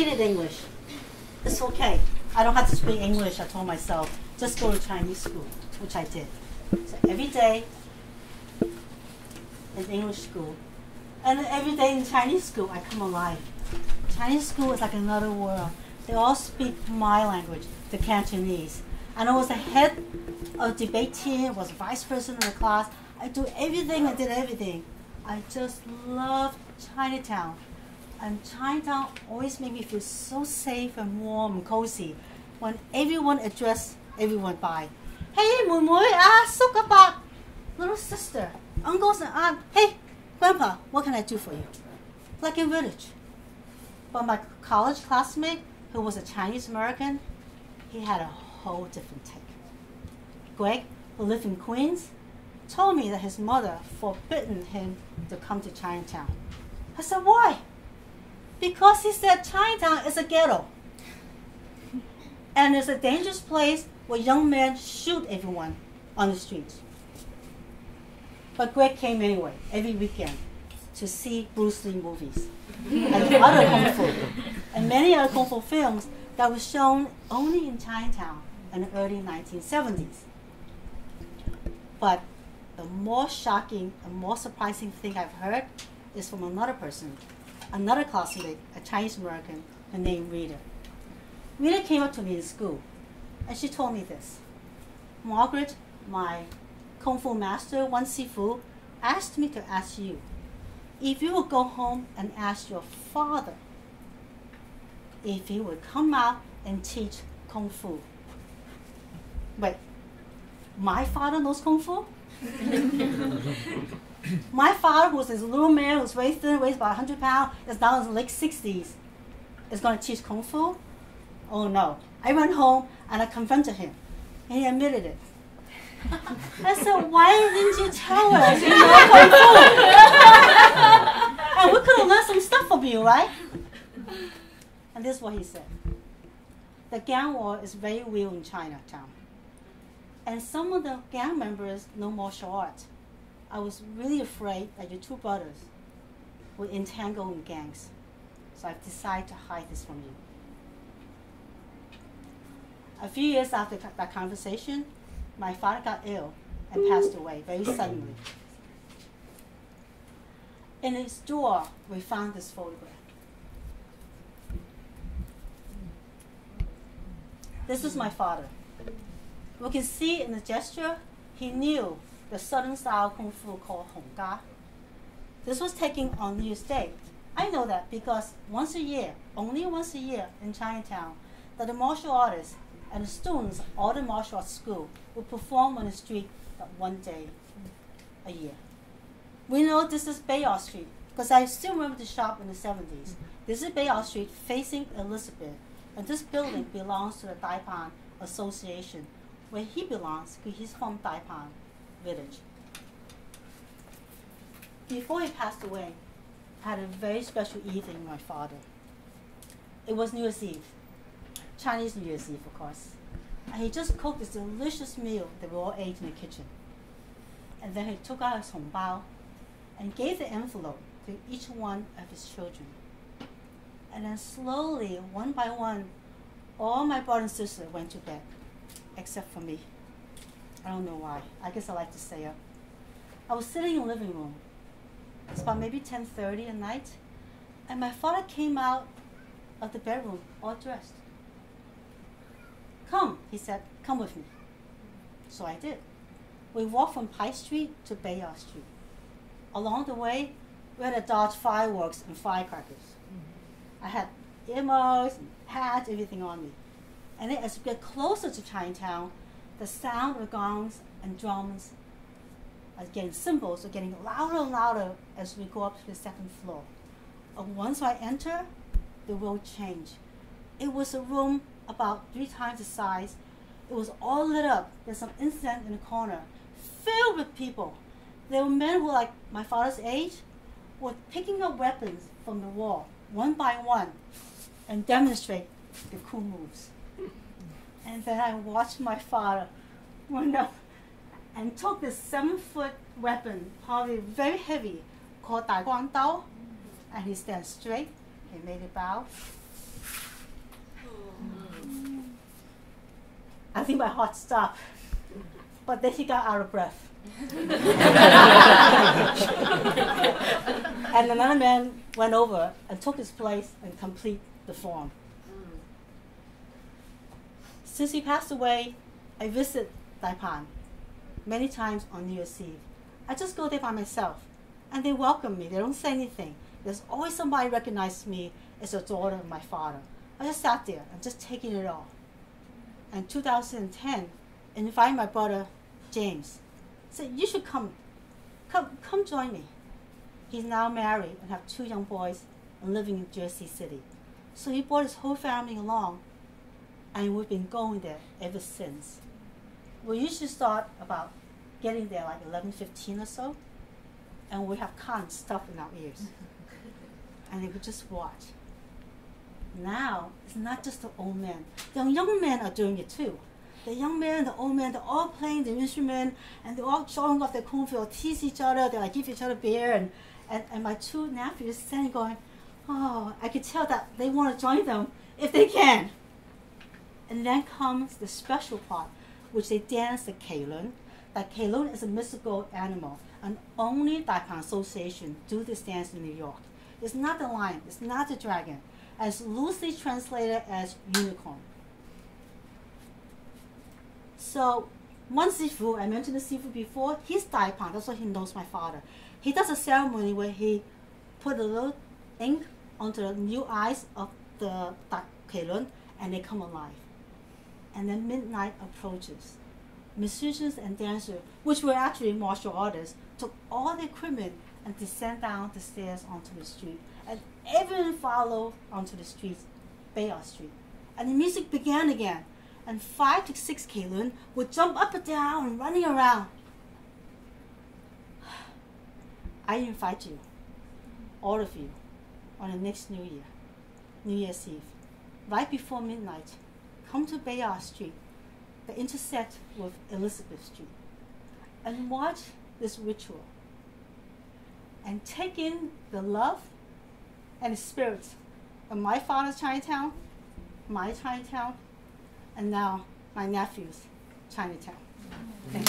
hated English. It's okay. I don't have to speak English, I told myself. Just go to Chinese school, which I did. So every day in English school, and every day in Chinese school, I come alive. Chinese school is like another world. They all speak my language, the Cantonese. And I was the head of debate team, was vice president of the class. I do everything, I did everything. I just loved Chinatown. And Chinatown always made me feel so safe and warm and cozy when everyone addressed everyone by, hey, 妹妹,叔伯伯, little sister, uncles and aunt, hey, grandpa, what can I do for you? Like in village. But my college classmate, who was a Chinese American, he had a whole different take. Greg, who lived in Queens, told me that his mother forbidden him to come to Chinatown. I said, why? Because he said Chinatown is a ghetto. And it's a dangerous place where young men shoot everyone on the streets. But Greg came anyway, every weekend, to see Bruce Lee movies and other Kung Fu, and many other Kung Fu films that were shown only in Chinatown in the early 1970s. But the more shocking and more surprising thing I've heard is from another person, another classmate, a Chinese American, named Rita. Rita came up to me in school, and she told me this. Margaret, my Kung Fu master, Wan Sifu, asked me to ask you, if you would go home and ask your father if he would come out and teach Kung Fu. Wait, my father knows Kung Fu? My father, who's this little man who's very thin, weighs about 100 pounds, is now in his late 60s, is going to teach Kung Fu? Oh no. I went home and I confronted him, and he admitted it. I said, why didn't you tell us you know Kung Fu? And we could have learned some stuff from you, right? And this is what he said. The gang war is very real in Chinatown. And some of the gang members know martial arts. I was really afraid that your two brothers would entangle in gangs. So I've decided to hide this from you. A few years after that conversation, my father got ill and passed away very suddenly. In his drawer, we found this photograph. This is my father. We can see in the gesture, he knew the southern style Kung Fu called Hong Ga. This was taken on New Year's Day. I know that because once a year, only once a year in Chinatown, that the martial artists and the students of all the martial arts school would perform on the street one day a year. We know this is Bayard Street because I still remember the shop in the 70s. This is Bayard Street facing Elizabeth, and this building belongs to the Daipan Association, where he belongs because he's from Daipan village. Before he passed away, I had a very special evening with my father. It was New Year's Eve, Chinese New Year's Eve, of course. And he just cooked this delicious meal that we all ate in the kitchen. And then he took out his hongbao and gave the envelope to each one of his children. And then slowly, one by one, all my brother and sister went to bed, except for me. I don't know why. I guess I like to stay up. I was sitting in the living room. It's about maybe 10:30 at night, and my father came out of the bedroom all dressed. Come, he said, come with me. So I did. We walked from Pike Street to Bayard Street. Along the way, we had to dodge fireworks and firecrackers. I had earmuffs, and hats, everything on me. And then as we get closer to Chinatown, the sound of gongs and drums are getting, cymbals are getting louder and louder as we go up to the second floor. And once I enter, the world changed. It was a room about 3 times the size. It was all lit up. There's some incense in the corner, filled with people. There were men who were like my father's age, were picking up weapons from the wall, one by one, and demonstrate the cool moves. And then I watched my father run up and took this 7-foot weapon, probably very heavy, called Dai Guang Dao, and he stands straight, he made a bow, I think my heart stopped. But then he got out of breath. And another man went over and took his place and complete the form. Since he passed away, I visit Taipan many times on New Year's Eve. I just go there by myself, and they welcome me. They don't say anything. There's always somebody recognizes me as the daughter of my father. I just sat there and just taking it all. In 2010, I invited my brother James. I said, "You should come join me." He's now married and have 2 young boys and living in Jersey City. So he brought his whole family along, and we've been going there ever since. We usually start about getting there like 11:15 or so, and we have cotton stuffed in our ears. And they would just watch. Now, it's not just the old men. The young men are doing it too. The young men, the old men, they're all playing the instrument, and they're all showing off their kung fu, tease each other, they like give each other beer, and my 2 nephews standing going, oh, I could tell that they want to join them if they can. And then comes the special part, which they dance the Keilun. That Keilun is a mystical animal, and only Taipan Association do this dance in New York. It's not the lion, it's not the dragon, and it's loosely translated as unicorn. So, one Sifu, I mentioned the Sifu before, he's Taipan, that's why he knows my father. He does a ceremony where he put a little ink onto the new eyes of the Keilun, and they come alive. And then midnight approaches. Musicians and dancers, which were actually martial artists, took all the equipment and descend down the stairs onto the street. And everyone followed onto the streets, Bayard Street. And the music began again. And 5 to 6 Keilun would jump up and down and running around. I invite you, all of you, on the next New Year, New Year's Eve, right before midnight, come to Bayard Street, that intersect with Elizabeth Street, and watch this ritual, and take in the love and the spirit of my father's Chinatown, my Chinatown, and now my nephew's Chinatown. Thank you.